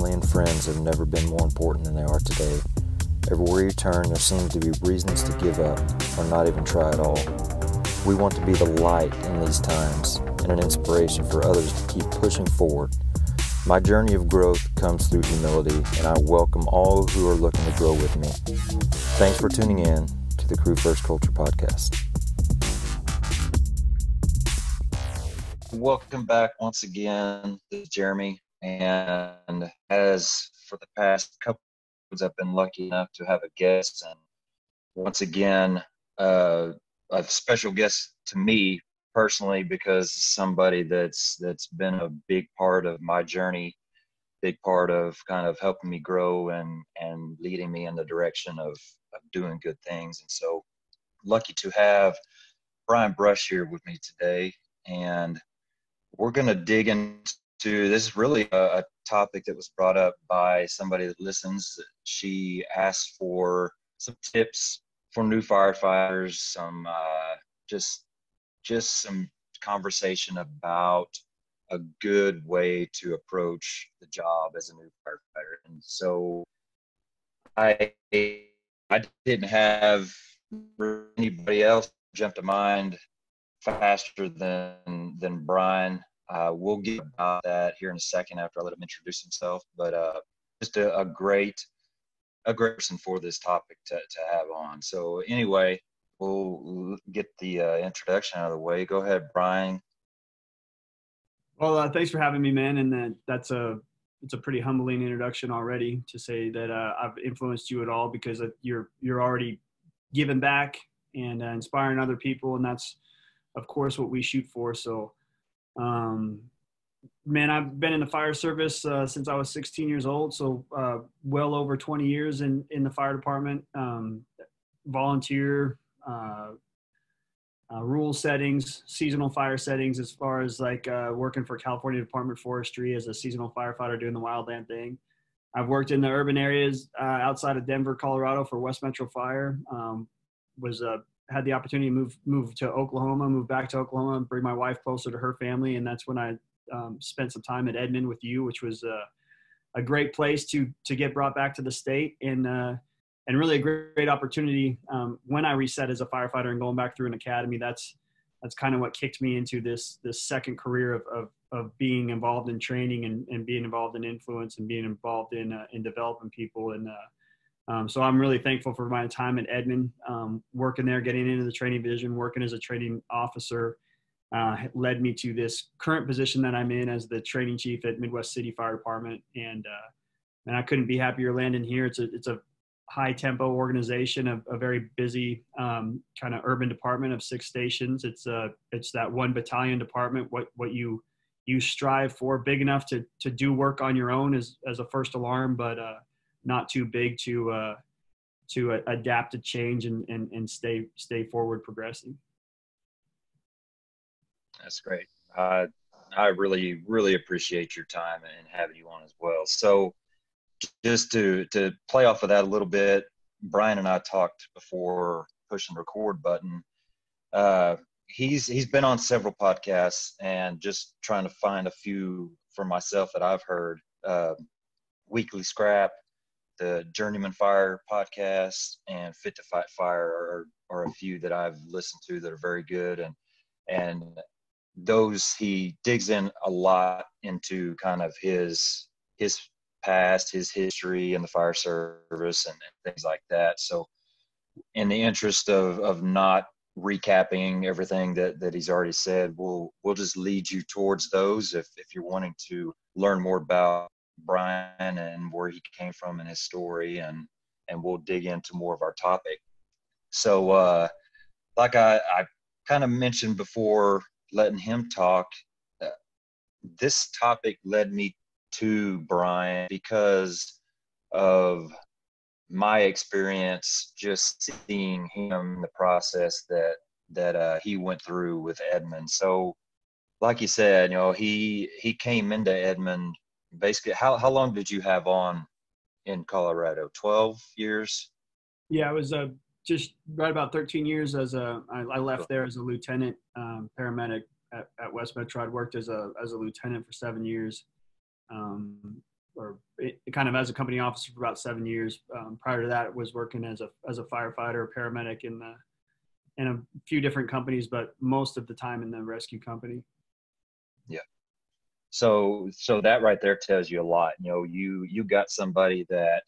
family and friends have never been more important than they are today. Everywhere you turn, there seems to be reasons to give up or not even try at all. We want to be the light in these times and an inspiration for others to keep pushing forward. My journey of growth comes through humility, and I welcome all who are looking to grow with me. Thanks for tuning in to the Crew First Culture Podcast. Welcome back once again. This is Jeremy, and as for the past couple of years, I've been lucky enough to have a guest, and once again, a special guest to me personally, because somebody that's been a big part of my journey, big part of kind of helping me grow and leading me in the direction of doing good things. And so lucky to have Brian Brush here with me today, and we're going to dig into this. Is really a topic that was brought up by somebody that listens. She asked for some tips for new firefighters, some just some conversation about a good way to approach the job as a new firefighter. And so I didn't have anybody else jump to mind faster than Brian. We'll get about that here in a second after I let him introduce himself. But just a great person for this topic to have on. So anyway, we'll get the introduction out of the way. Go ahead, Brian. Well, thanks for having me, man. And it's a pretty humbling introduction already to say that I've influenced you at all, because you're already giving back and inspiring other people, and that's of course what we shoot for. So, man, I've been in the fire service since I was 16 years old, so well over 20 years in the fire department. Volunteer, rural settings, seasonal fire settings, as far as like working for California Department of Forestry as a seasonal firefighter doing the wildland thing. I've worked in the urban areas outside of Denver, Colorado for West Metro Fire. Had the opportunity to move to Oklahoma, move back to Oklahoma, and bring my wife closer to her family. And that's when I spent some time at Edmond with you, which was a great place to get brought back to the state, and really a great opportunity when I reset as a firefighter and going back through an academy. That's kind of what kicked me into this second career of being involved in training and being involved in influence and being involved in developing people. And so I'm really thankful for my time at Edmond, working there, getting into the training division, working as a training officer, led me to this current position that I'm in as the training chief at Midwest City Fire Department. And I couldn't be happier landing here. It's a high tempo organization, a very busy kind of urban department of 6 stations. It's that 1 battalion department, what you strive for, big enough to do work on your own as a first alarm, but not too big to adapt to change and stay forward progressing. That's great. I really, really appreciate your time and having you on as well. So just to play off of that a little bit, Brian and I talked before pushing the record button. He's been on several podcasts, and just trying to find a few for myself that I've heard. Weekly Scrap, the Journeyman Fire podcast, and Fit to Fight Fire are a few that I've listened to that are very good. And those, he digs in a lot into kind of his past, his history in the fire service and things like that. So in the interest of not recapping everything that he's already said, we'll just lead you towards those if you're wanting to learn more about Brian and where he came from and his story, and we'll dig into more of our topic. So like I kind of mentioned before, letting him talk, this topic led me to Brian because of my experience, just seeing him in the process that he went through with Edmond. So like you said, he came into Edmond basically. How long did you have on in Colorado? 12 years? Yeah, it was just right about 13 years I left there as a lieutenant paramedic at West Metro. I'd worked as a lieutenant for 7 years. kind of as a company officer for about 7 years. Prior to that, I was working as a firefighter, paramedic in a few different companies, but most of the time in the rescue company. Yeah. So that right there tells you a lot. You know, you got somebody that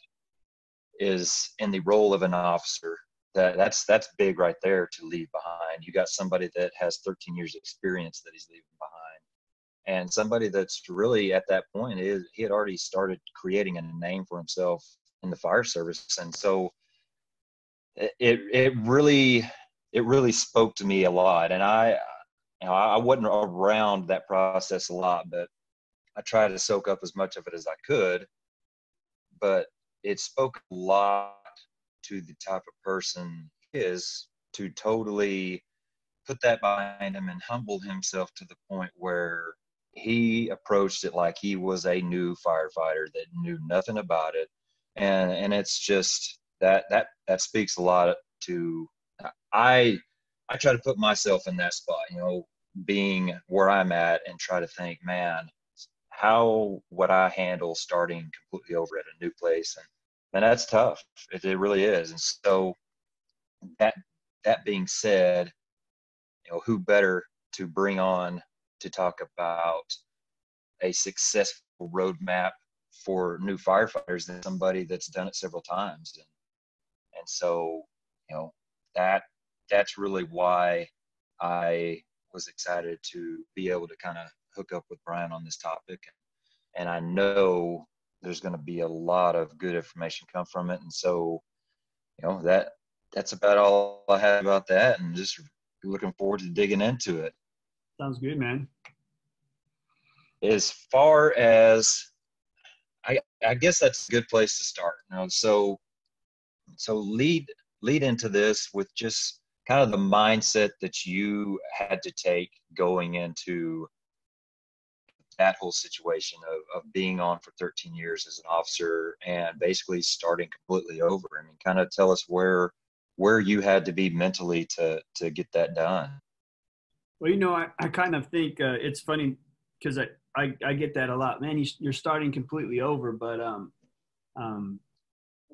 is in the role of an officer. That's big right there to leave behind. You got somebody that has 13 years experience that he's leaving behind, and somebody that's really at that point is he had already started creating a name for himself in the fire service. And so it really spoke to me a lot. And I wasn't around that process a lot, but I tried to soak up as much of it as I could. But it spoke a lot to the type of person he is, to totally put that behind him and humble himself to the point where he approached it like he was a new firefighter that knew nothing about it. And it's just that speaks a lot to, I try to put myself in that spot, you know, being where I'm at, and try to think, man, how would I handle starting completely over at a new place? And that's tough. It really is. And so that being said, you know, who better to bring on to talk about a successful roadmap for new firefighters than somebody that's done it several times. And so, you know, that's really why I was excited to be able to kind of hook up with Brian on this topic. And I know there's going to be a lot of good information come from it. And so, you know, that's about all I have about that, and just looking forward to digging into it. Sounds good, man. As far as, I guess that's a good place to start. You know, so lead into this with just kind of the mindset that you had to take going into that whole situation of being on for 13 years as an officer and basically starting completely over. I mean, kind of tell us where you had to be mentally to get that done. Well, you know, I kind of think it's funny because I get that a lot, man. You're starting completely over, but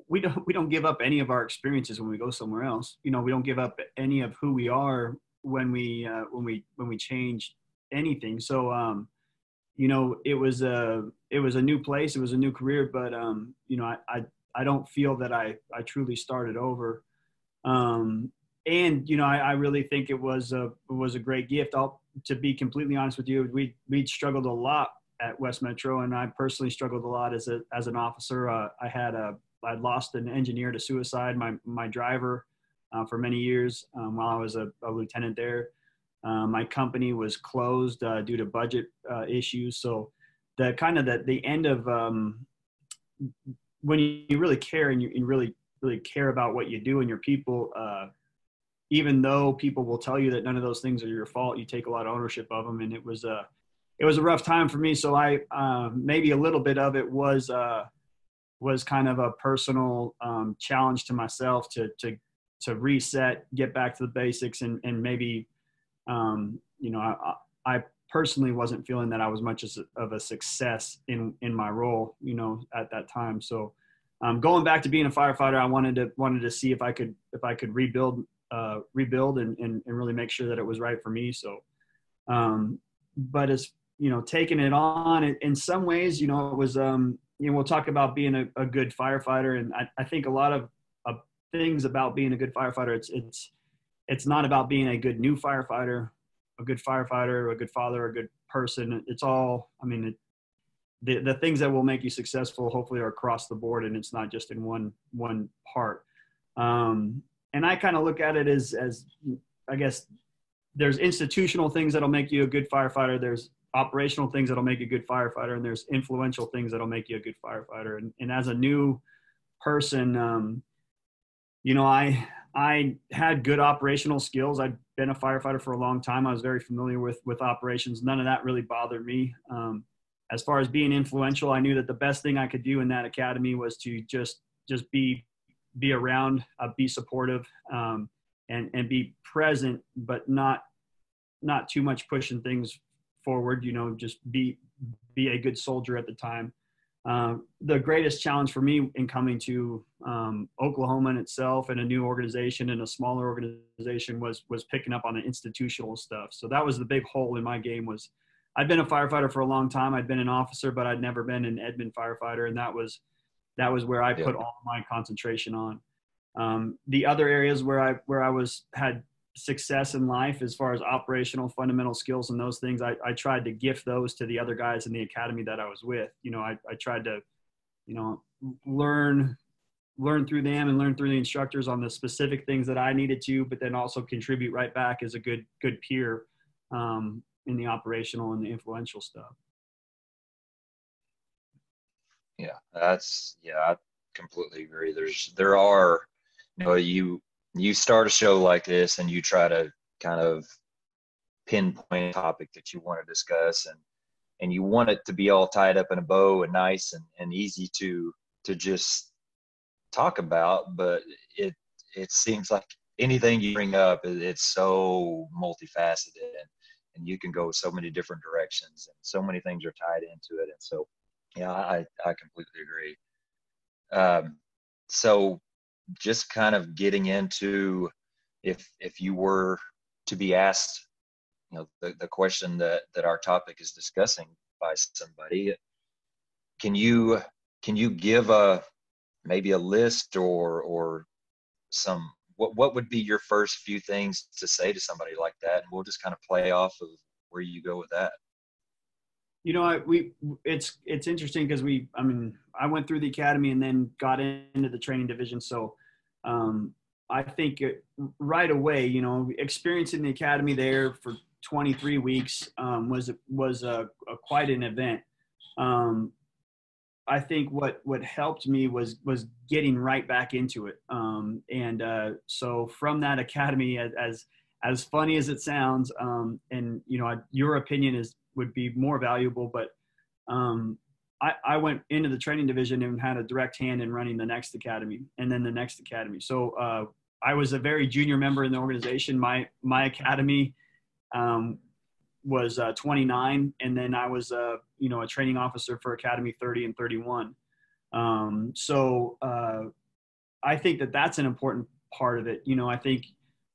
we don't give up any of our experiences when we go somewhere else. You know, we don't give up any of who we are when we change anything. So you know, it was a new place, it was a new career, but you know, I don't feel that I truly started over. And you know, I really think it was a great gift. To be completely honest with you, we struggled a lot at West Metro, and I personally struggled a lot as an officer. I'd lost an engineer to suicide, my driver, for many years while I was a lieutenant there. My company was closed due to budget issues. So the end of when you really care and you really care about what you do and your people, even though people will tell you that none of those things are your fault, you take a lot of ownership of them. And it was a rough time for me. So I maybe a little bit of it was kind of a personal challenge to myself to reset, get back to the basics, and maybe you know, I personally wasn't feeling that I was much of a success in my role, you know, at that time. So going back to being a firefighter, I wanted to see if I could rebuild and really make sure that it was right for me. So but as you know, taking it on in some ways, you know, it was you know, we'll talk about being a good firefighter, and I think a lot of things about being a good firefighter, it's not about being a good new firefighter, a good firefighter, a good father, a good person. It's all, I mean, the things that will make you successful hopefully are across the board, and it's not just in one part. And I kind of look at it as I guess there's institutional things that'll make you a good firefighter. There's operational things that'll make you a good firefighter, and there's influential things that'll make you a good firefighter. And as a new person, you know, I had good operational skills. I'd been a firefighter for a long time. I was very familiar with operations. None of that really bothered me. As far as being influential, I knew that the best thing I could do in that academy was to just be around, be supportive, and be present, but not too much pushing things forward. You know, just be a good soldier at the time. The greatest challenge for me in coming to Oklahoma in itself and a new organization and a smaller organization was picking up on the institutional stuff. So that was the big hole in my game. Was I'd been a firefighter for a long time. I'd been an officer, but I'd never been an admin firefighter, and that was where I put all my concentration on. The other areas where I had success in life as far as operational fundamental skills and those things, I tried to gift those to the other guys in the academy that I was with. I tried to, learn through them and learn through the instructors on the specific things that I needed to, but then also contribute right back as a good peer in the operational and the influential stuff. Yeah, I completely agree. There are, you start a show like this and you try to kind of pinpoint a topic that you want to discuss, and you want it to be all tied up in a bow and nice and easy to just talk about, but it seems like anything you bring up, it's so multifaceted, and you can go so many different directions, and so many things are tied into it. And so, yeah, I completely agree. So just kind of getting into, if you were to be asked, the question that our topic is discussing by somebody, can you give maybe a list or some, what would be your first few things to say to somebody like that? And we'll just kind of play off of where you go with that. It's interesting because I went through the academy and then got into the training division. So I think right away, experiencing the academy there for 23 weeks was quite an event. I think what helped me was getting right back into it. So from that academy, as funny as it sounds, and your opinion would be more valuable, but I went into the training division and had a direct hand in running the next academy and then the next academy. So I was a very junior member in the organization. My academy was 29, and then I was a training officer for Academy 30 and 31. So I think that's an important part of it. I think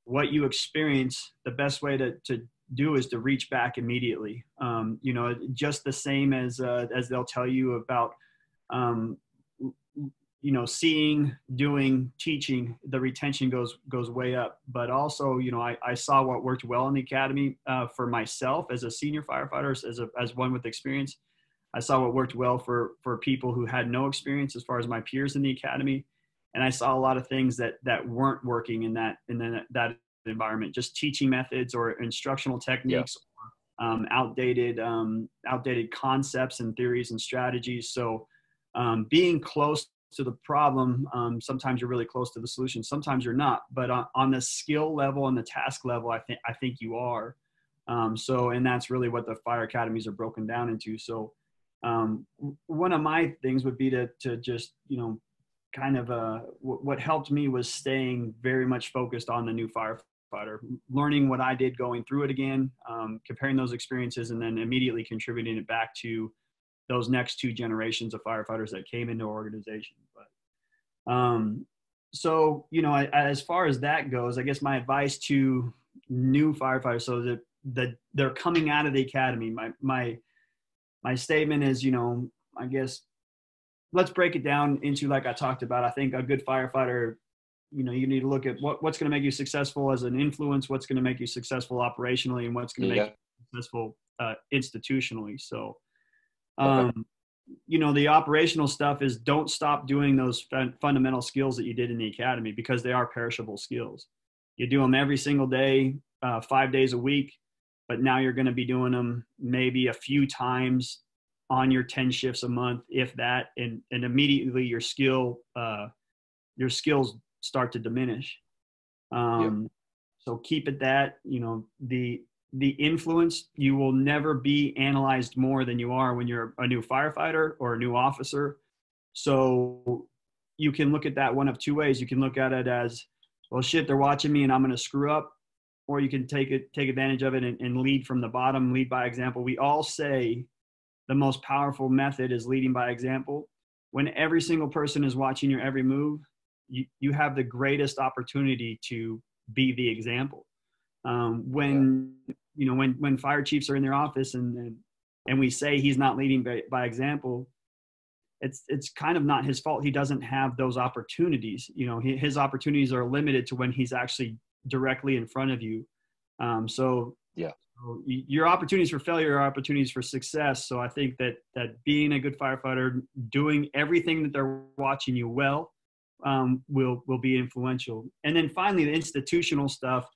what you experience, the best way to do is to reach back immediately. Just the same as they'll tell you about, seeing, doing, teaching, the retention goes way up. But also, I saw what worked well in the academy for myself as a senior firefighter, as one with experience. I saw what worked well for people who had no experience as far as my peers in the academy. And I saw a lot of things that weren't working in that environment, just teaching methods or instructional techniques, outdated concepts and theories and strategies. So being close to the problem, sometimes you're really close to the solution, sometimes you're not, but on the skill level and the task level, I think you are. And that's really what the fire academies are broken down into. So one of my things would be to just, kind of what helped me was staying very much focused on the new firefighter, learning what I did going through it again, comparing those experiences, and then immediately contributing it back to those next two generations of firefighters that came into our organization. But so, as far as that goes, I guess my advice to new firefighters, so that they're coming out of the academy, my statement is, I guess, let's break it down into, like I talked about, I think a good firefighter, you need to look at what's going to make you successful as an influence, what's going to make you successful operationally, and what's going to make you successful institutionally. So, the operational stuff is, don't stop doing those fundamental skills that you did in the academy, because they are perishable skills. You do them every single day, 5 days a week, but now you're going to be doing them maybe a few times on your 10 shifts a month, if that, and immediately your skills start to diminish. So keep it that, the influence, you will never be analyzed more than you are when you're a new firefighter or a new officer. So you can look at that one of two ways. You can look at it as, well, shit, they're watching me and I'm going to screw up. Or you can take advantage of it and lead from the bottom, lead by example. We all say the most powerful method is leading by example. When every single person is watching your every move, you have the greatest opportunity to be the example. When when fire chiefs are in their office and we say he's not leading by example, it's kind of not his fault. He doesn't have those opportunities. His opportunities are limited to when he's actually directly in front of you. So your opportunities for failure are opportunities for success. So I think that being a good firefighter, doing everything that they're watching you well, will be influential. And then finally, the institutional stuff.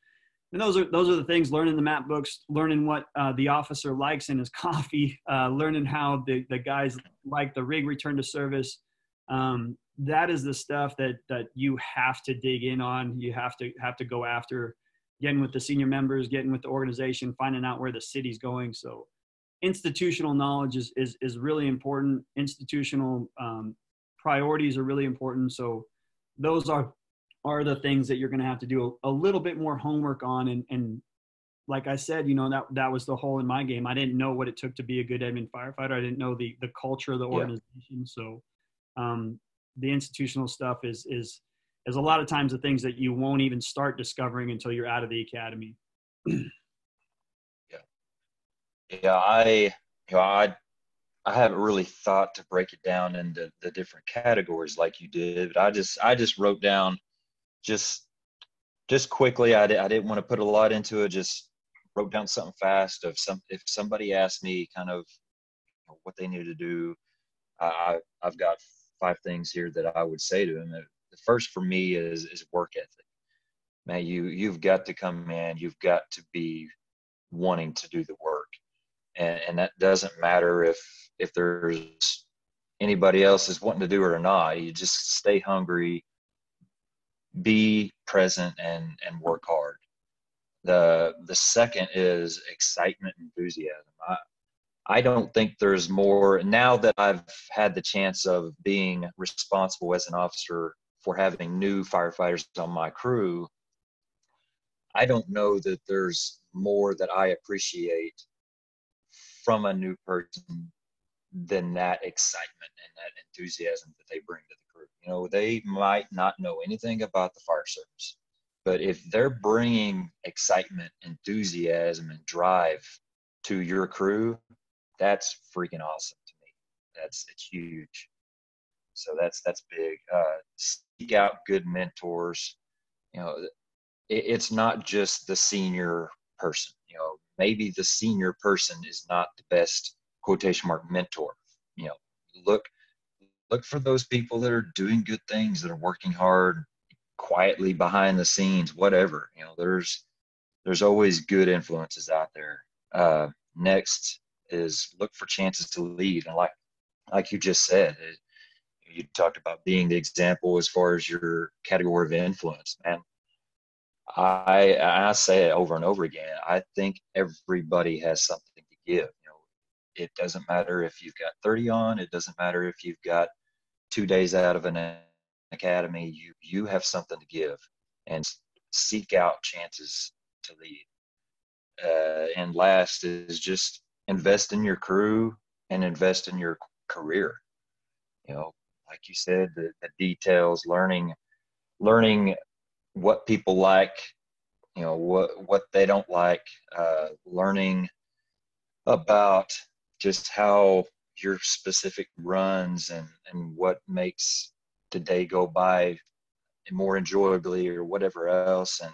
And those are the things: learning the map books, learning what the officer likes in his coffee, learning how the guys like the rig return to service. That is the stuff that you have to dig in on. You have to go after, getting with the senior members, getting with the organization, finding out where the city's going. So institutional knowledge is really important. Institutional priorities are really important. So those are the things that you're going to have to do a little bit more homework on. And like I said, that was the hole in my game. I didn't know what it took to be a good admin firefighter. I didn't know the culture of the organization. So the institutional stuff is a lot of times the things that you won't even start discovering until you're out of the academy. I haven't really thought to break it down into the different categories like you did, but I just wrote down just quickly. I didn't want to put a lot into it. Just wrote down something fast if somebody asked me kind of what they needed to do. I've got 5 things here that I would say to them. The first for me is work ethic. Man, you've got to come in. You've got to be wanting to do the work, and that doesn't matter if there's anybody else is wanting to do it or not. You just stay hungry, be present, and work hard. The second is excitement and enthusiasm. I don't think there's more, now that I've had the chance of being responsible as an officer for having new firefighters on my crew. I don't know that there's more that I appreciate from a new person than that excitement and that enthusiasm that they bring to the crew. They might not know anything about the fire service, but if they're bringing excitement, enthusiasm, and drive to your crew, that's freaking awesome to me. It's huge. So that's big. Seek out good mentors. It's not just the senior person. Maybe the senior person is not the best quotation mark mentor. Look for those people that are doing good things, that are working hard, quietly behind the scenes, whatever. There's always good influences out there. Next is look for chances to lead. And like you just said, you talked about being the example as far as your category of influence. And I say it over and over again. I think everybody has something to give. It doesn't matter if you've got 30 on. It doesn't matter if you've got 2 days out of an academy. You have something to give, and seek out chances to lead. And last is just invest in your crew and invest in your career. Like you said, the details, learning what people like, what they don't like, learning about just how your specific runs and what makes the day go by more enjoyably or whatever else, and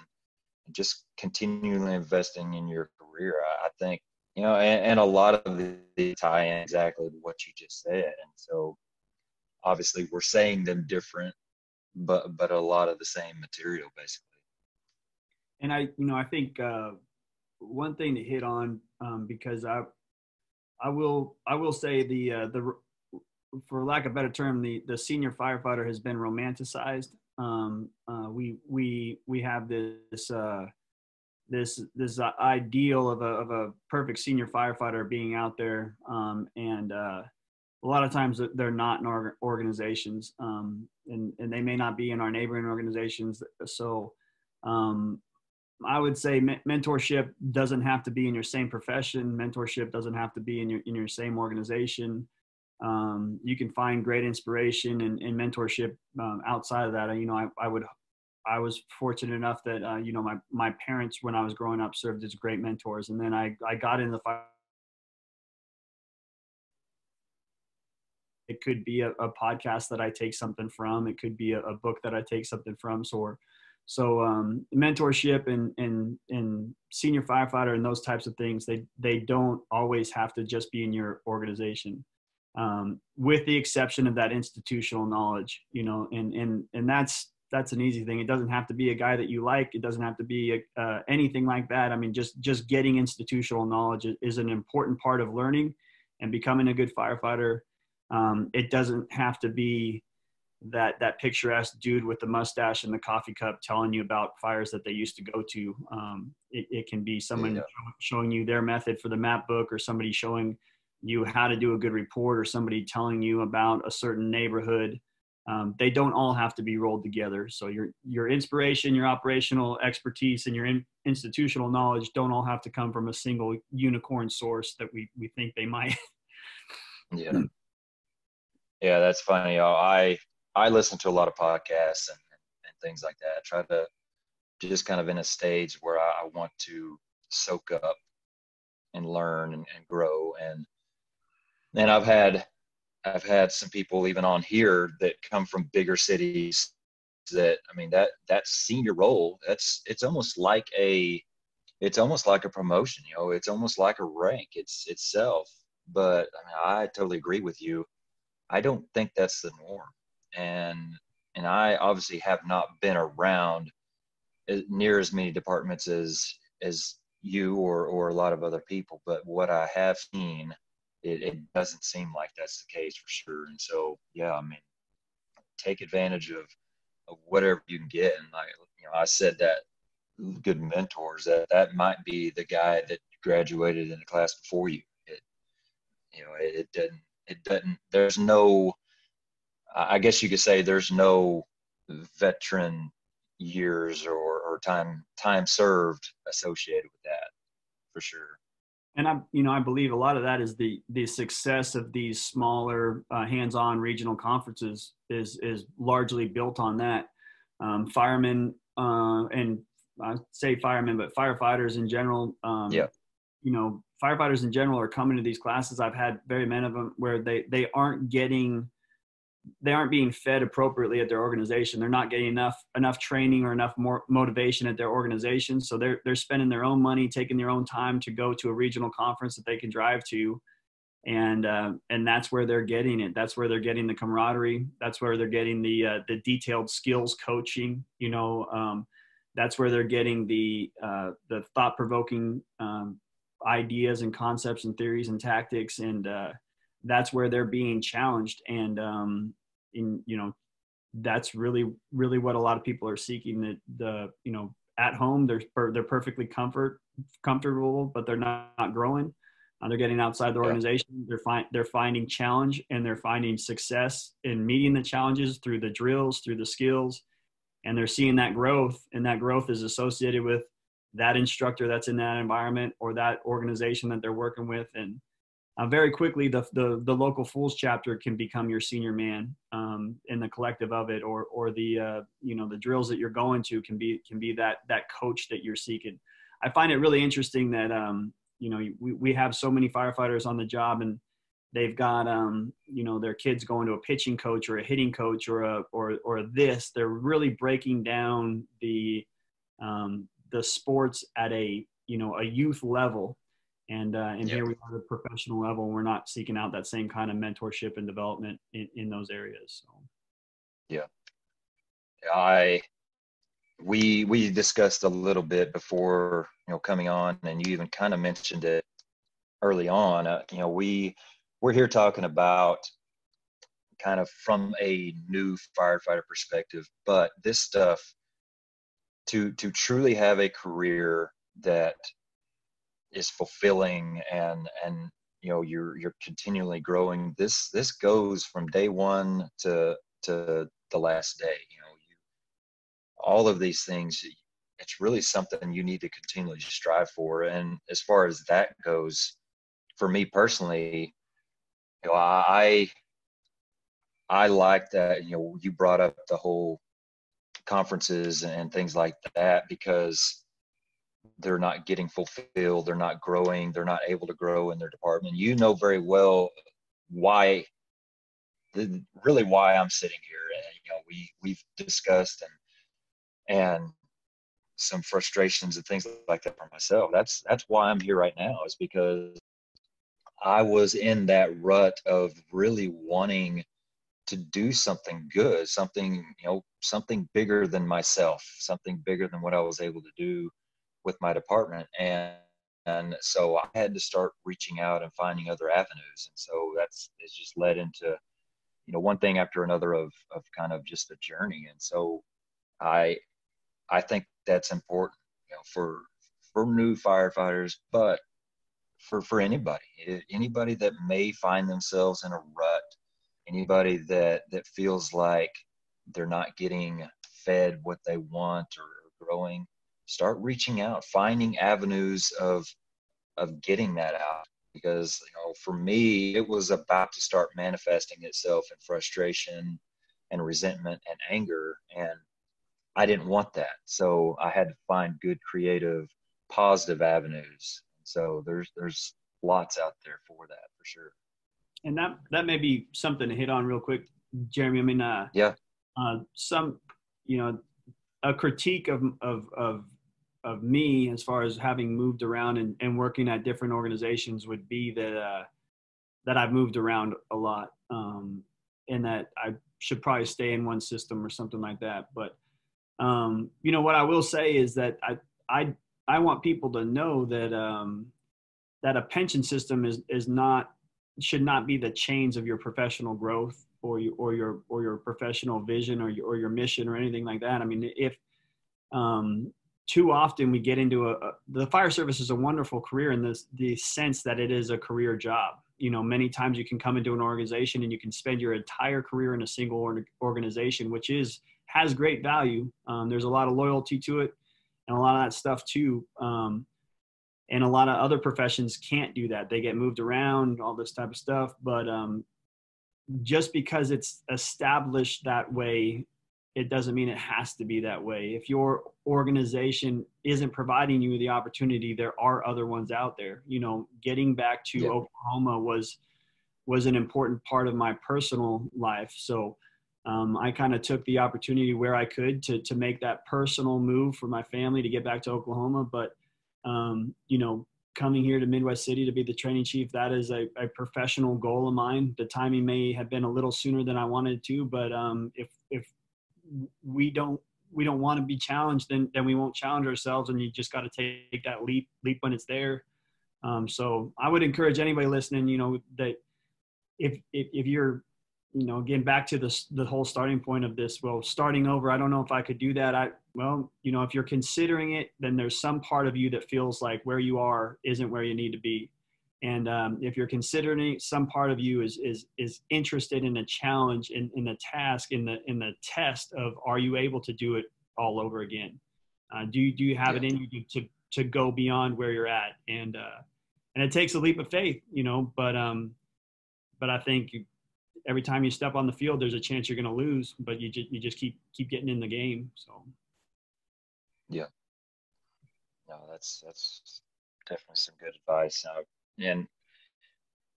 just continually investing in your career. I think, and a lot of the tie in exactly to what you just said. And so obviously we're saying them different, but a lot of the same material basically. And I think one thing to hit on, because I will say the for lack of a better term, the senior firefighter has been romanticized. We have this ideal of a perfect senior firefighter being out there, and a lot of times they're not in our organizations, and they may not be in our neighboring organizations. So I would say mentorship doesn't have to be in your same profession. Mentorship doesn't have to be in your same organization. You can find great inspiration and mentorship outside of that. You know, I was fortunate enough that you know, my parents, when I was growing up, served as great mentors, and then I got into the fire. It could be a podcast that I take something from. It could be a book that I take something from. So mentorship and senior firefighter and those types of things, they don't always have to just be in your organization, with the exception of that institutional knowledge, you know, and that's an easy thing. It doesn't have to be a guy that you like. It doesn't have to be anything like that. I mean, just getting institutional knowledge is an important part of learning and becoming a good firefighter. It doesn't have to be that picturesque dude with the mustache and the coffee cup telling you about fires that they used to go to. It can be someone showing you their method for the map book, or somebody showing you how to do a good report, or somebody telling you about a certain neighborhood. They don't all have to be rolled together. So your inspiration, your operational expertise, and your institutional knowledge don't all have to come from a single unicorn source that we think they might. Yeah. Yeah, that's funny. I listen to a lot of podcasts and things like that. I try to just kind of in a stage where I want to soak up and learn and grow. And I've had some people even on here that come from bigger cities that, I mean, that senior role, it's almost like a promotion, you know, it's almost like a rank itself. But I mean, I totally agree with you. I don't think that's the norm. And I obviously have not been around near as many departments as you or a lot of other people, but what I have seen, it doesn't seem like that's the case for sure. And so, yeah, I mean, take advantage of whatever you can get. And like, you know, I said that good mentors, that might be the guy that graduated in the class before you. It doesn't, there's no, I guess you could say there's no veteran years or time served associated with that, for sure. And I believe a lot of that is the success of these smaller hands-on regional conferences is largely built on that. Firemen and I say firemen, but firefighters in general. You know, firefighters in general are coming to these classes. I've had very many of them where they aren't being fed appropriately at their organization. They're not getting enough training or enough more motivation at their organization. So they're spending their own money, taking their own time to go to a regional conference that they can drive to. And that's where they're getting it. That's where they're getting the camaraderie. That's where they're getting the detailed skills coaching, you know. That's where they're getting the thought-provoking ideas and concepts and theories and tactics. And that's where they're being challenged. And you know, that's really what a lot of people are seeking. That you know, at home they're perfectly comfortable, but they're not growing. They're getting outside the organization. They're finding challenge, and they're finding success in meeting the challenges through the drills, through the skills, and they're seeing that growth. And that growth is associated with that instructor that's in that environment or that organization that they're working with. And very quickly, the local Fools chapter can become your senior man in the collective of it, or the you know, the drills that you're going to can be that coach that you're seeking. I find it really interesting that you know, we have so many firefighters on the job, and they've got you know, their kids going to a pitching coach or a hitting coach or this. They're really breaking down the sports at a, you know, a youth level. And here we are at a professional level. We're not seeking out that same kind of mentorship and development in those areas. So. Yeah, we discussed a little bit before, you know, coming on, and you even kind of mentioned it early on. You know, we're here talking about kind of from a new firefighter perspective, but this stuff, to truly have a career that is fulfilling and you know, you're continually growing, this goes from day one to the last day. You know, all of these things, it's really something you need to continually strive for. And as far as that goes, for me personally, you know, I like that, you know, you brought up the whole conferences and things like that, because they're not getting fulfilled, they're not growing, they're not able to grow in their department. You know very well why, really why I'm sitting here. And, you know, we've discussed and some frustrations and things like that for myself. That's why I'm here right now, is because I was in that rut of really wanting to do something good, something, you know, something bigger than myself, something bigger than what I was able to do with my department. And so I had to start reaching out and finding other avenues. And so it's just led into, you know, one thing after another of kind of just a journey. And so I I think that's important, you know, for new firefighters, but for anybody that may find themselves in a rut, anybody that feels like they're not getting fed what they want or growing, start reaching out, finding avenues of getting that out. Because, you know, for me, it was about to start manifesting itself in frustration and resentment and anger, and I didn't want that. So I had to find good, creative, positive avenues. So there's lots out there for that, for sure. And that may be something to hit on real quick, Jeremy. I mean, Yeah. some, you know, a critique of me as far as having moved around and working at different organizations would be that I've moved around a lot, and that I should probably stay in one system or something like that. But you know, what I will say is that I want people to know that that a pension system is not, should not be the chains of your professional growth or your professional vision or your mission or anything like that. I mean, if too often we get into the fire service is a wonderful career in the sense that it is a career job. You know, many times you can come into an organization and you can spend your entire career in a single organization, which has great value. There's a lot of loyalty to it and a lot of that stuff too. And a lot of other professions can't do that. They get moved around, all this type of stuff. But just because it's established that way, it doesn't mean it has to be that way. If your organization isn't providing you the opportunity, there are other ones out there. You know, getting back to Oklahoma was an important part of my personal life. So I kind of took the opportunity where I could to make that personal move for my family to get back to Oklahoma. But, you know, coming here to Midwest City to be the training chief, that is a professional goal of mine. The timing may have been a little sooner than I wanted to, but if we don't want to be challenged, then we won't challenge ourselves, and you just got to take that leap when it's there. So I would encourage anybody listening, you know, that if you're, you know, again, back to the whole starting point of this, well, starting over, I don't know if I could do that. Well, you know, if you're considering it, then there's some part of you that feels like where you are isn't where you need to be. And if you're considering it, some part of you is interested in a challenge, in the task, in the test of, are you able to do it all over again? Do you have it in you to go beyond where you're at? And it takes a leap of faith, you know, but I think every time you step on the field, there's a chance you're going to lose, but you just keep getting in the game. So. Yeah. No, that's definitely some good advice. And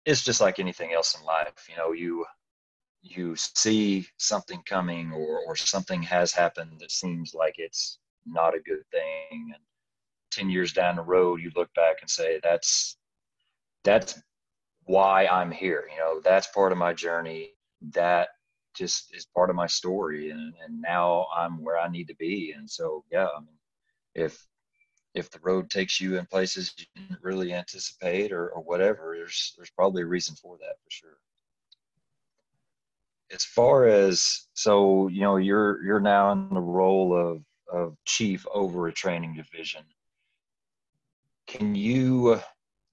it's just like anything else in life, you know, you see something coming or something has happened that seems like it's not a good thing. And 10 years down the road, you look back and say, that's why I'm here. You know, that's part of my journey. That just is part of my story. And now I'm where I need to be. And so, yeah, I mean, if the road takes you in places you didn't really anticipate or whatever, there's probably a reason for that, for sure. As far as, so, you know, you're now in the role of chief over a training division. Can you,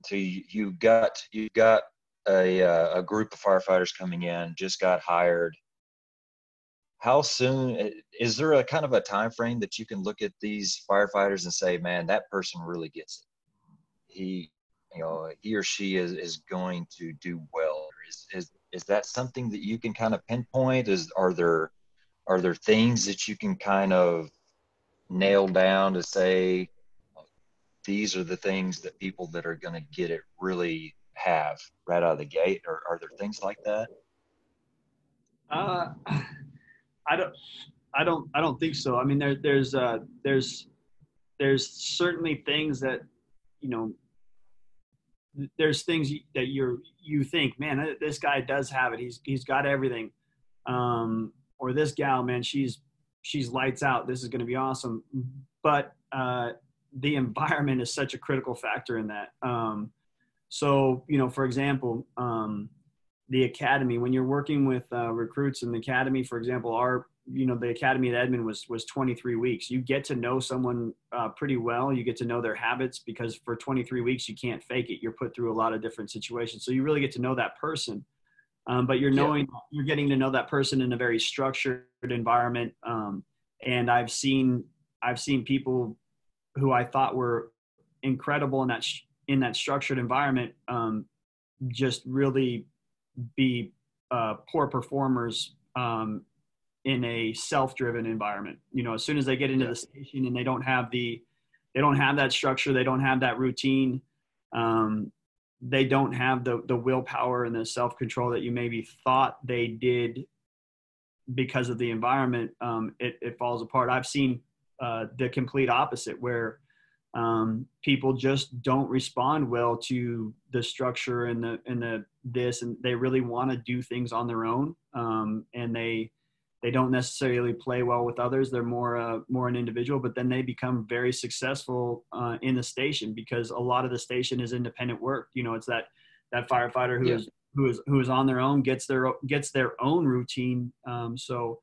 so you've got a group of firefighters coming in, just got hired. how soon is there a kind of a time frame that you can look at these firefighters and say, man, that person really gets it. He or she is going to do well. Is that something that you can kind of pinpoint? Are there things that you can kind of nail down to say these are the things that people that are going to get it really have right out of the gate? Or are there things like that? Uh, I don't, I don't think so. I mean, there's certainly things that, you know, there's things that you think, man, this guy does have it. He's got everything. Or this gal, man, she's lights out. This is going to be awesome. But the environment is such a critical factor in that. So, you know, for example, the academy, when you're working with recruits in the academy, for example, the academy at Edmond was 23 weeks. You get to know someone pretty well. You get to know their habits, because for 23 weeks, you can't fake it. You're put through a lot of different situations. So you really get to know that person. But you're getting to know that person in a very structured environment. And I've seen people who I thought were incredible in that structured environment, just really be poor performers in a self-driven environment. You know, as soon as they get into the station and they don't have that structure, they don't have that routine, they don't have the willpower and the self-control that you maybe thought they did because of the environment, it falls apart. I've seen the complete opposite, where people just don't respond well to the structure and this, and they really want to do things on their own. And they don't necessarily play well with others. They're more an individual, but then they become very successful in the station, because a lot of the station is independent work. You know, it's that firefighter who is on their own, gets their own routine. So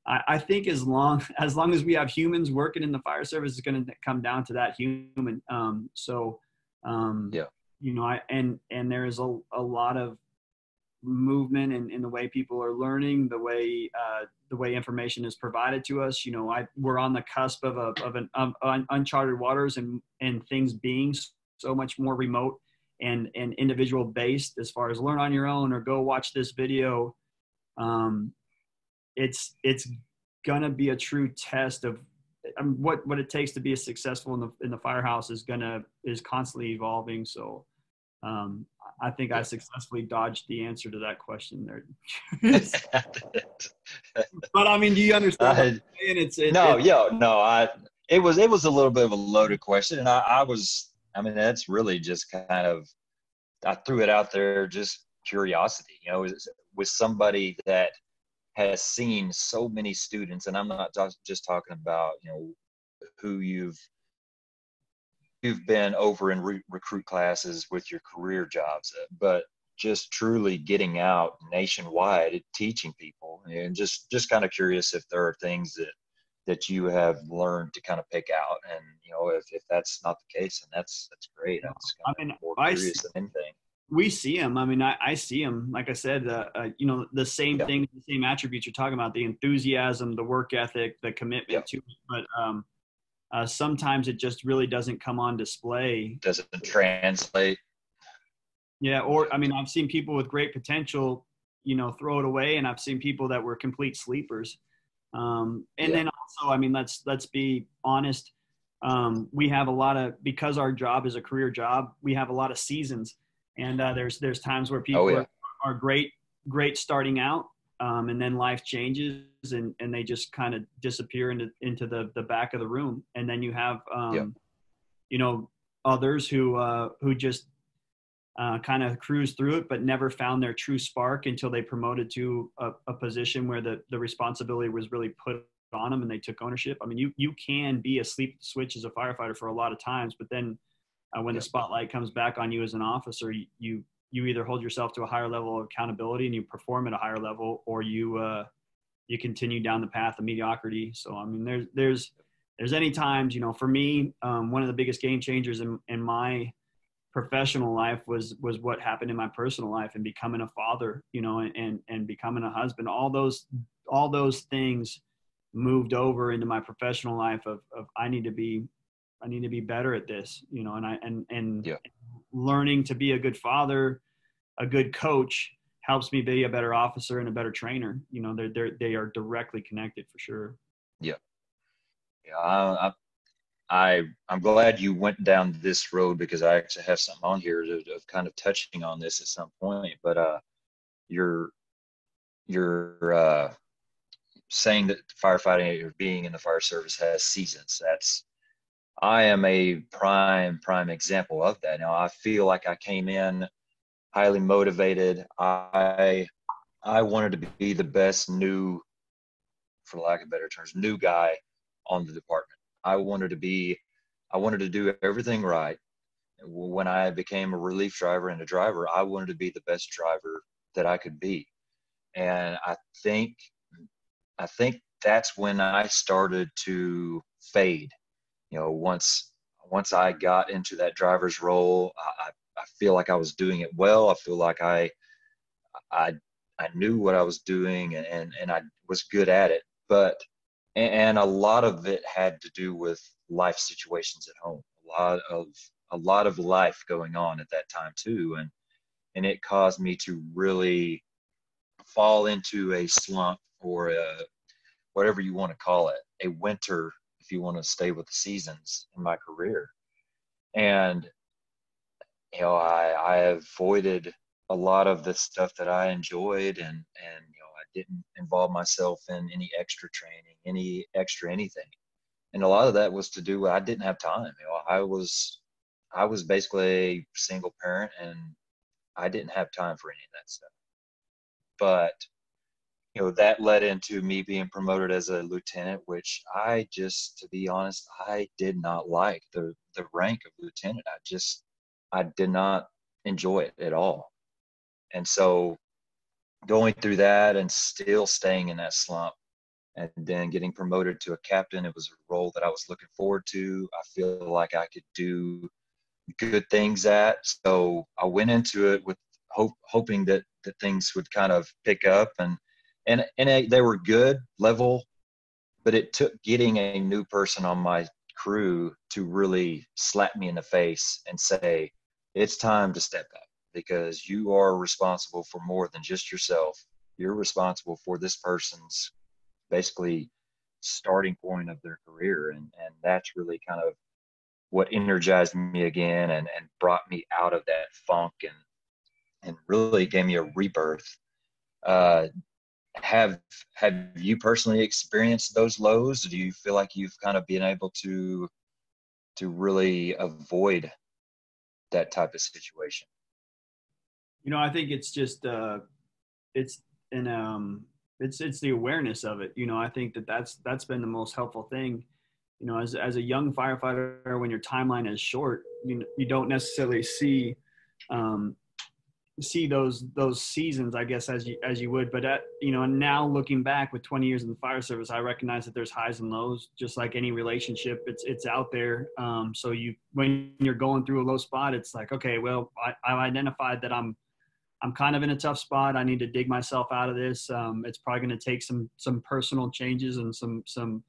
I think as long as we have humans working in the fire service, it's going to come down to that human. You know, and there is a lot of movement in the way people are learning, the way information is provided to us. You know, we're on the cusp of uncharted waters, and things being so much more remote and individual based, as far as learn on your own or go watch this video. It's gonna be a true test of what it takes to be successful in the firehouse is constantly evolving. So I think I successfully dodged the answer to that question there. But I mean, do you understand? It was a little bit of a loaded question, and I mean, that's really just kind of, I threw it out there, just curiosity, you know, with somebody that has seen so many students, and I'm not just talking about, you know, who you've been over in recruit classes with your career jobs, but just truly getting out nationwide, teaching people, and just kind of curious if there are things that you have learned to kind of pick out. And, you know, if that's not the case, then that's great. That's kind of more curious than anything. We see them. I mean, I see them, like I said, you know, the same thing, the same attributes you're talking about, the enthusiasm, the work ethic, the commitment to it. But sometimes it just really doesn't come on display. Doesn't translate. Yeah. Or, I mean, I've seen people with great potential, you know, throw it away. And I've seen people that were complete sleepers. Then also, I mean, let's be honest. We have because our job is a career job, we have a lot of seasons. And there's times where people are great starting out, and then life changes and they just kind of disappear into the back of the room. And then you have you know, others who just kind of cruise through it, but never found their true spark until they promoted to a position where the responsibility was really put on them and they took ownership. I mean, you can be a sleep switch as a firefighter for a lot of times, but then when the spotlight comes back on you as an officer, you either hold yourself to a higher level of accountability and you perform at a higher level, or you continue down the path of mediocrity. So, I mean, there's any times, you know, for me, one of the biggest game changers in my professional life was what happened in my personal life, and becoming a father, you know, and becoming a husband. All those all those things moved over into my professional life of I need to be better at this, you know, and Yeah. learning to be a good father, a good coach helps me be a better officer and a better trainer. You know, they are directly connected for sure. Yeah. Yeah. I'm glad you went down this road, because I actually have something on here of kind of touching on this at some point. But you're saying that firefighting or being in the fire service has seasons. I am a prime example of that. Now, I feel like I came in highly motivated. I wanted to be the best new, for lack of better terms, new guy on the department. I wanted to do everything right. When I became a relief driver and a driver, I wanted to be the best driver that I could be. And think I think that's when I started to fade. You know, once I got into that driver's role, I feel like I was doing it well. I feel like I I knew what I was doing, and I was good at it. But and a lot of it had to do with life situations at home. A lot of life going on at that time too, and it caused me to really fall into a slump, or whatever you want to call it, a winter, if you want to stay with the seasons in my career. And you know, I avoided a lot of the stuff that I enjoyed, and you know, I didn't involve myself in any extra training, any extra anything. And a lot of that was to do with I didn't have time. You know, I was basically a single parent, and I didn't have time for any of that stuff. But you know, that led into me being promoted as a lieutenant, which I just, to be honest, I did not like the rank of lieutenant. I did not enjoy it at all. And so going through that and still staying in that slump, and then getting promoted to a captain, it was a role that I was looking forward to. I feel like I could do good things at. So I went into it with hoping that things would kind of pick up, and they were good level, but it took getting a new person on my crew to really slap me in the face and say, it's time to step up, because you are responsible for more than just yourself. You're responsible for this person's basically starting point of their career. And that's really kind of what energized me again, and brought me out of that funk, and really gave me a rebirth. Uh, have you personally experienced those lows? Do you feel like you've kind of been able to really avoid that type of situation? You know, I think it's just it's an it's the awareness of it. You know, I think that's been the most helpful thing. You know, as a young firefighter, when your timeline is short, you don't necessarily um, see those seasons, I guess, as you would. But you know, now looking back with 20 years in the fire service, I recognize that there's highs and lows, just like any relationship. It's out there. So when you're going through a low spot, it's like, okay, well, I've identified that I'm kind of in a tough spot. I need to dig myself out of this. It's probably going to take some personal changes and some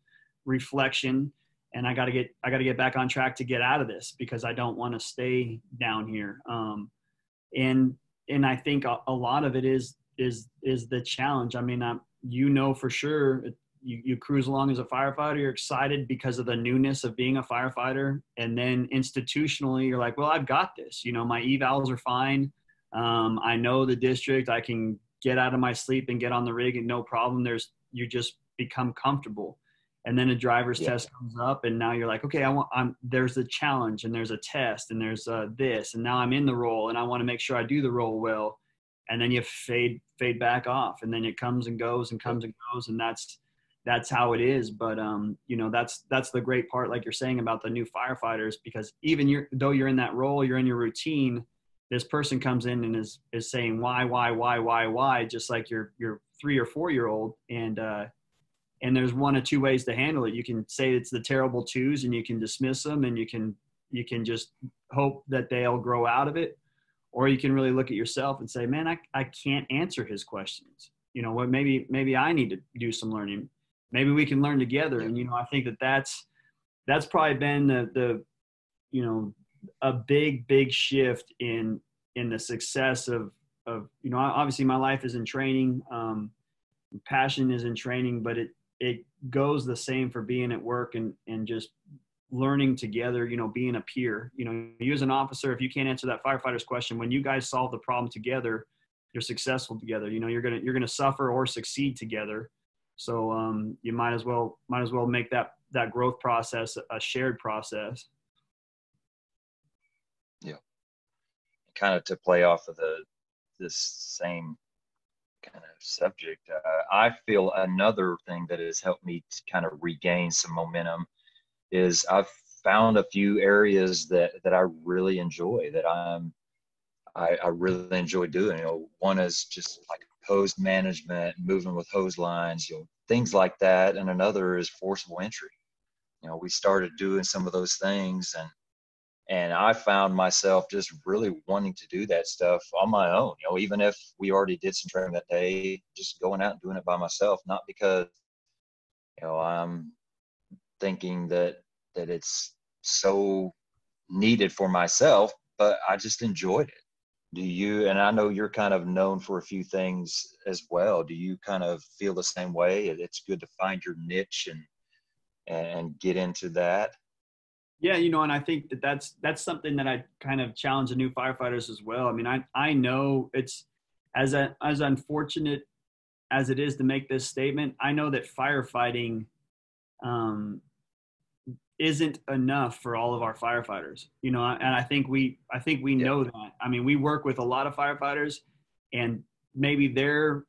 reflection. And I got to get back on track to get out of this, because I don't want to stay down here. And I think a lot of it is the challenge. I mean, you know, for sure, you cruise along as a firefighter, you're excited because of the newness of being a firefighter. And then institutionally, you're like, well, I've got this. You know, my evals are fine. I know the district. I can get out of my sleep and get on the rig and no problem. You just become comfortable. And then a driver's test comes up, and now you're like, okay, there's a challenge, and there's a test, and there's this, and now I'm in the role, and I want to make sure I do the role well. And then you fade back off, and then it comes and goes and comes and goes, and that's how it is. But you know, that's the great part, like you're saying, about the new firefighters, because even though you're in that role, you're in your routine, this person comes in and is saying why, just like your 3 or 4 year old. And there's one of two ways to handle it. You can say it's the terrible twos, and you can dismiss them, and you can just hope that they'll grow out of it. Or you can really look at yourself and say, man, I can't answer his questions. You know what, maybe I need to do some learning. Maybe we can learn together. Yeah. And, you know, I think that's probably been the, you know, a big shift in the success of, you know, obviously my life is in training. Passion is in training, but it goes the same for being at work and just learning together, you know, being a peer. You know, you as an officer, if you can't answer that firefighter's question, when you guys solve the problem together, you're successful together. You know, you're gonna suffer or succeed together. So you might as well make that growth process a shared process. Yeah. Kind of to play off of this same kind of subject, I feel another thing that has helped me to kind of regain some momentum is I've found a few areas that I really enjoy, that I really enjoy doing. You know, one is just like hose management, moving with hose lines, you know, things like that. And another is forcible entry. You know, we started doing some of those things, and I found myself just really wanting to do that stuff on my own. You know, even if we already did some training that day, just going out and doing it by myself, not because, you know, I'm thinking that it's so needed for myself, but I just enjoyed it. Do you, and I know you're kind of known for a few things as well, do you kind of feel the same way? It's good to find your niche and get into that? Yeah, you know, and I think that's something that I kind of challenge the new firefighters as well. I mean, I know it's as unfortunate as it is to make this statement. I know that firefighting isn't enough for all of our firefighters. You know, and I think we know that. I mean, we work with a lot of firefighters, and maybe their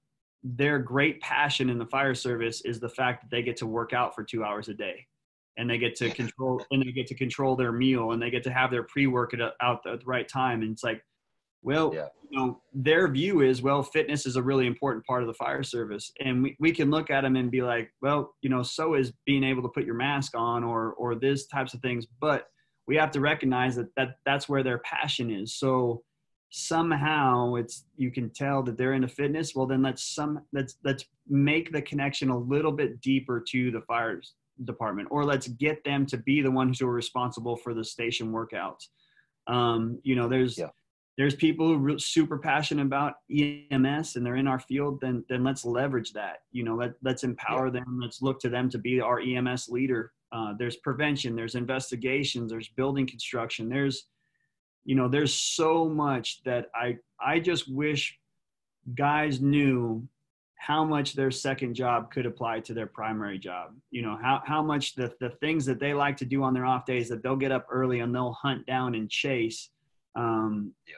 great passion in the fire service is the fact that they get to work out for 2 hours a day, and they get to control their meal, and they get to have their pre-workout out at the right time. And it's like, well, you know, their view is, well, fitness is a really important part of the fire service. And we can look at them and be like, well, you know, so is being able to put your mask on or this types of things. But we have to recognize that's where their passion is. So somehow you can tell that they're into fitness. Well, then let's make the connection a little bit deeper to the fire department, or let's get them to be the ones who are responsible for the station workouts. You know, there's people who are super passionate about EMS and they're in our field, then let's leverage that. You know, let's empower them. Let's look to them to be our EMS leader. There's prevention, there's investigations, there's building construction. There's so much that I just wish guys knew how much their second job could apply to their primary job. You know, how much the things that they like to do on their off days that they'll get up early and they'll hunt down and chase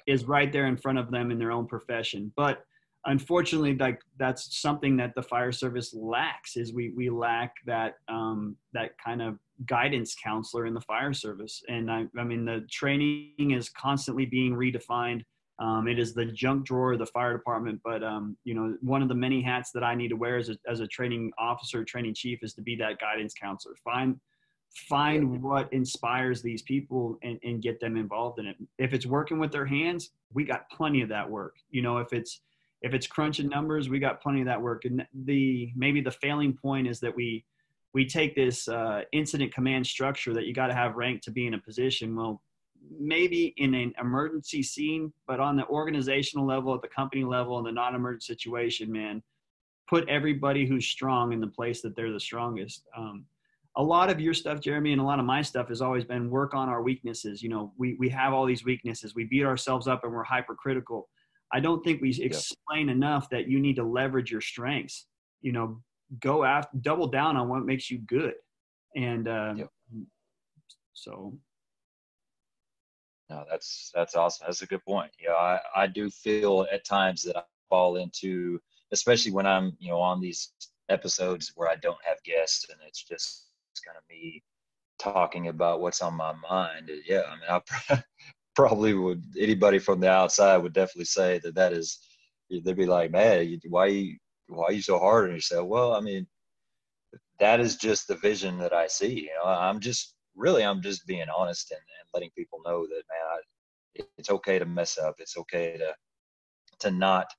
is right there in front of them in their own profession. But unfortunately, like, that's something that the fire service lacks, is we lack that kind of guidance counselor in the fire service. And I mean, the training is constantly being redefined. It is the junk drawer of the fire department. But, you know, one of the many hats that I need to wear as a training officer, training chief, is to be that guidance counselor. Find what inspires these people and get them involved in it. If it's working with their hands, we got plenty of that work. You know, if it's crunching numbers, we got plenty of that work. And maybe the failing point is that we take this incident command structure that you got to have ranked to be in a position. Well, maybe in an emergency scene, but on the organizational level, at the company level, in the non-emergent situation, man, put everybody who's strong in the place that they're the strongest. A lot of your stuff, Jeremy, and a lot of my stuff has always been work on our weaknesses. You know, we have all these weaknesses. We beat ourselves up and we're hypercritical. I don't think we explain enough that you need to leverage your strengths. You know, go after, double down on what makes you good. And so. No, that's awesome. That's a good point. Yeah, I do feel at times that I fall into, especially when I'm, you know, on these episodes where I don't have guests and it's just kind of me talking about what's on my mind. Yeah, I mean, I probably would, anybody from the outside would definitely say that is, they'd be like, man, why are you so hard on yourself? Well, I mean, that is just the vision that I see. You know, I'm just being honest and letting people know that, man, it's okay to mess up. It's okay to not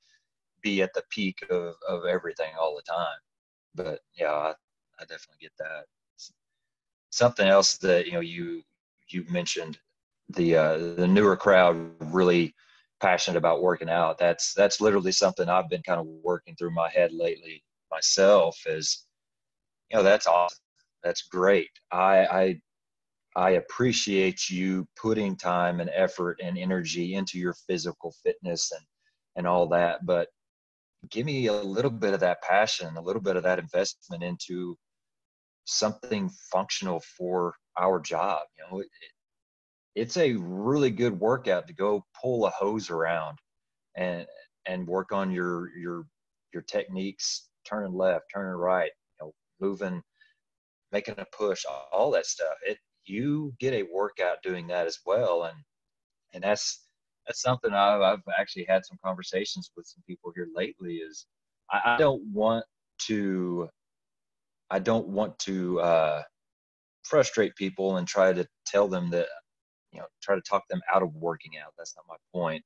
be at the peak of everything all the time. But yeah, I definitely get that. Something else that you mentioned, the newer crowd really passionate about working out. That's literally something I've been kind of working through my head lately myself. Is that's awesome. That's great. I appreciate you putting time and effort and energy into your physical fitness and all that. But give me a little bit of that passion, a little bit of that investment into something functional for our job. It's a really good workout to go pull a hose around and work on your techniques, turning left, turning right, moving, making a push, all that stuff. You get a workout doing that as well, and that's something I've actually had some conversations with some people here lately. Is I don't want to frustrate people and try to tell them that, try to talk them out of working out. That's not my point.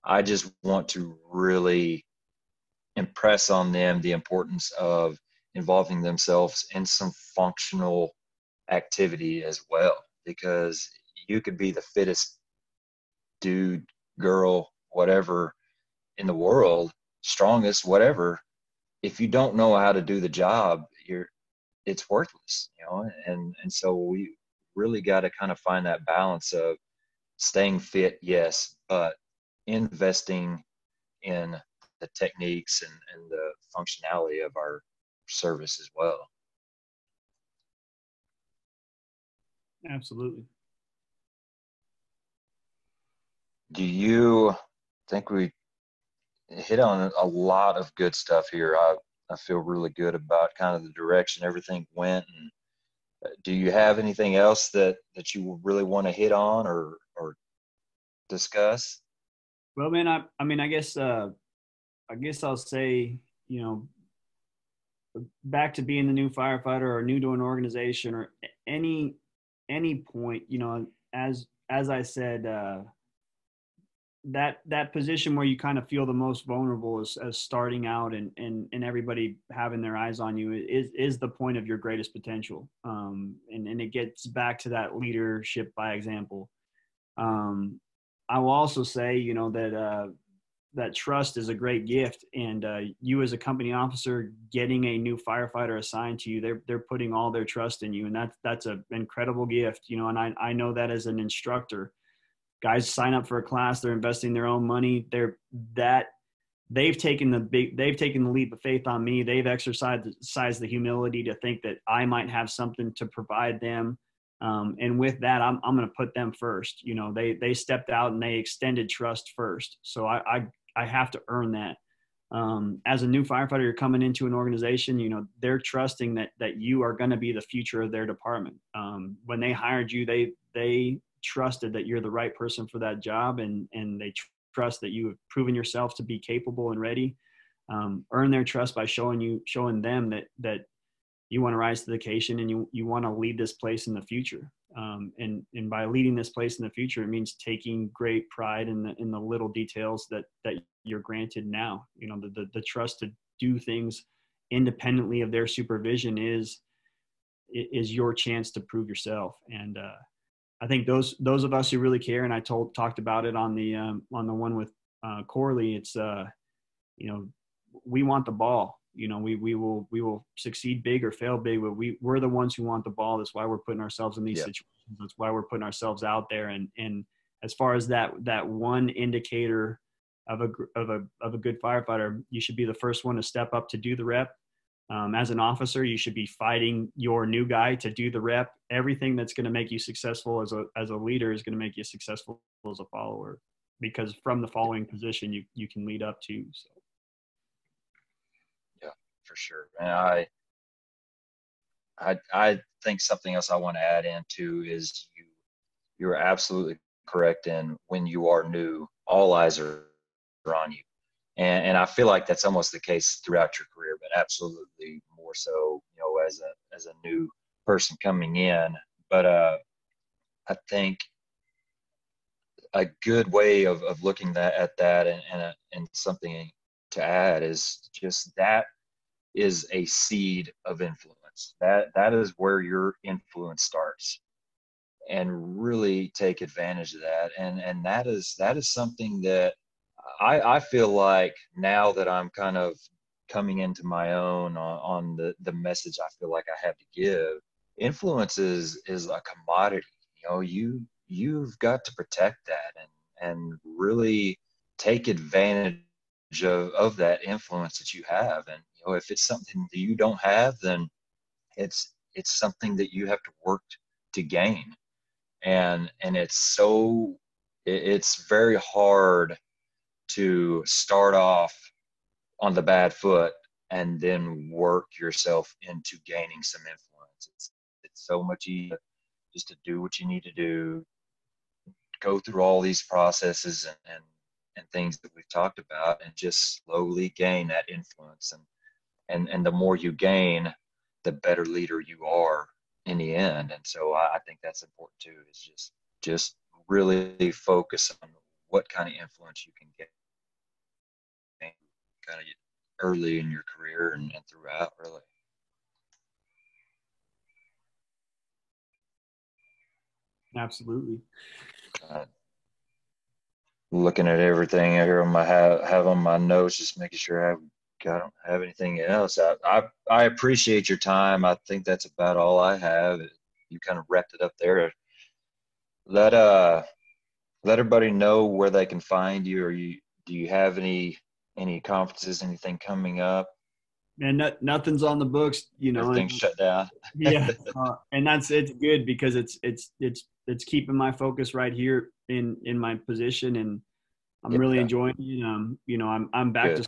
I just want to really impress on them the importance of involving themselves in some functional activity as well, because you could be the fittest dude, girl, whatever in the world, strongest, whatever. If you don't know how to do the job, it's worthless, and so we really got to kind of find that balance of staying fit, yes, but investing in the techniques and the functionality of our service as well. Absolutely. Do you think we hit on a lot of good stuff here? I feel really good about kind of the direction everything went. And do you have anything else that you really want to hit on or discuss? Well, man, I mean, I guess I'll say, back to being the new firefighter or new to an organization or any point, as I said, that position where you kind of feel the most vulnerable as starting out and everybody having their eyes on you is the point of your greatest potential. And it gets back to that leadership by example. I will also say, that trust is a great gift, and you as a company officer getting a new firefighter assigned to you, they're putting all their trust in you, and that's an incredible gift, and I know that as an instructor. Guys sign up for a class, they're investing their own money. They've taken the leap of faith on me. They've exercised the humility to think that I might have something to provide them. And with that, I'm going to put them first. They stepped out and they extended trust first. So I have to earn that. As a new firefighter, you're coming into an organization, they're trusting that you are going to be the future of their department. When they hired you, they trusted that you're the right person for that job, and they trust that you have proven yourself to be capable and ready. Earn their trust by showing them that you want to rise to the occasion and you want to lead this place in the future. And by leading this place in the future, it means taking great pride in the little details that you're granted now. The trust to do things independently of their supervision is your chance to prove yourself. And I think those of us who really care, and I talked about it on the one with Corley. It's we want the ball. We will succeed big or fail big, but we're the ones who want the ball. That's why we're putting ourselves in these situations. That's why we're putting ourselves out there. And as far as that one indicator of a good firefighter, you should be the first one to step up to do the rep. As an officer, you should be fighting your new guy to do the rep. Everything that's going to make you successful as a leader is going to make you successful as a follower, because from the following position, you can lead up to. So. Yeah, for sure. And I think something else I want to add into is you're absolutely correct in when you are new, all eyes are on you. And I feel like that's almost the case throughout your career, but absolutely more so, as a new person coming in. But I think a good way of looking at that and something to add is just that is a seed of influence. That is where your influence starts, and really take advantage of that. And that is something that I feel like now that I'm kind of coming into my own on the message I feel like I have to give. Influence is a commodity. You've got to protect that and really take advantage of that influence that you have. And if it's something that you don't have, then it's something that you have to work to gain. And it's very hard to start off on the bad foot and then work yourself into gaining some influence. It's so much easier just to do what you need to do, go through all these processes and things that we've talked about, and just slowly gain that influence. And the more you gain, the better leader you are in the end. And so I think that's important too, is just really focus on what kind of influence you can get kind of early in your career and throughout, really. Absolutely. Uh, Looking at everything here on my have on my notes, just making sure I don't have anything else. I appreciate your time. I think that's about all I have. You kind of wrapped it up there. Let let everybody know where they can find you. Or do you have any conferences, anything coming up? And nothing's on the books, Everything's shut down. yeah. And it's good because it's keeping my focus right here in my position, and I'm really Yeah. enjoying it. I'm back Good.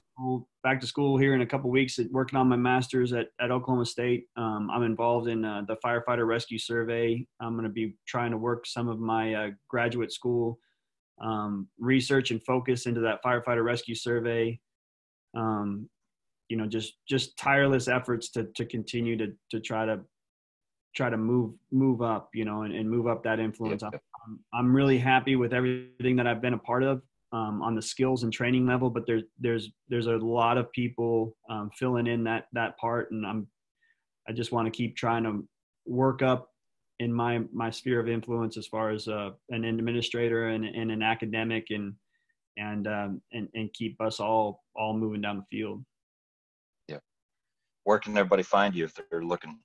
to school here in a couple of weeks, working on my master's at Oklahoma State. I'm involved in the firefighter rescue survey. I'm going to be trying to work some of my graduate school research and focus into that firefighter rescue survey. Just tireless efforts to continue to try to move up, and move up that influence. Yep. I'm really happy with everything that I've been a part of on the skills and training level, but there's a lot of people filling in that part, and I just want to keep trying to work up in my sphere of influence as far as an administrator and an academic, and keep us all moving down the field. Yeah. Where can everybody find you if they're looking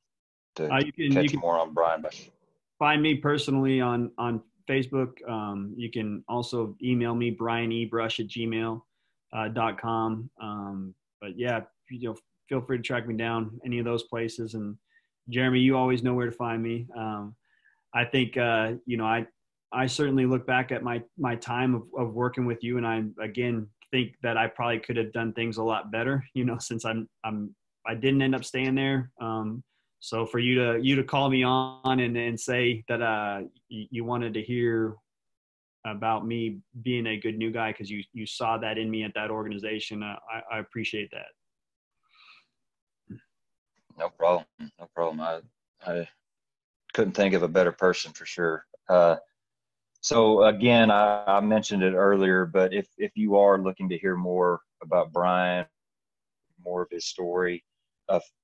to You catch can more on Brian Bush? find me personally on Facebook. You can also email me, brianebrush@gmail.com. But yeah, feel free to track me down any of those places. And Jeremy, you always know where to find me. I think, I certainly look back at my time of working with you, and I, again, think that I probably could have done things a lot better, since I didn't end up staying there. So for you to call me on and say that you wanted to hear about me being a good new guy because you saw that in me at that organization, I appreciate that. No problem. No problem. I couldn't think of a better person for sure. So again, I mentioned it earlier, but if you are looking to hear more about Brian, more of his story,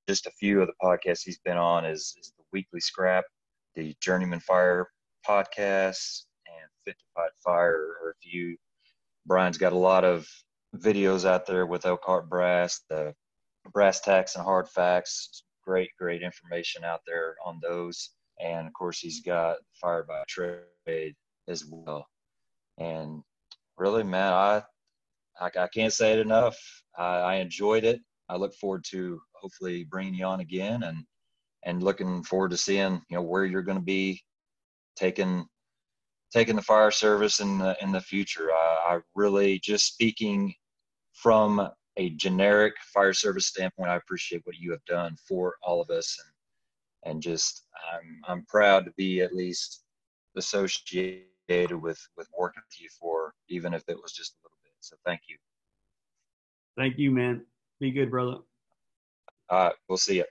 just a few of the podcasts he's been on is the Weekly Scrap, the Journeyman Fire podcast, and Fit to Fight Fire. Or Brian's got a lot of videos out there with Elkhart Brass, the Brass Tacks and Hard Facts. Great information out there on those. And of course, he's got Fire by Trade as well. And really, man, I can't say it enough. I enjoyed it. I look forward to hopefully bringing you on again, and looking forward to seeing where you're going to be taking the fire service in the future. I really, just speaking from a generic fire service standpoint, I appreciate what you have done for all of us, and just I'm proud to be at least associated with working with you for, even if it was just a little bit. So thank you. Thank you, man. Be good, brother. All right, we'll see you.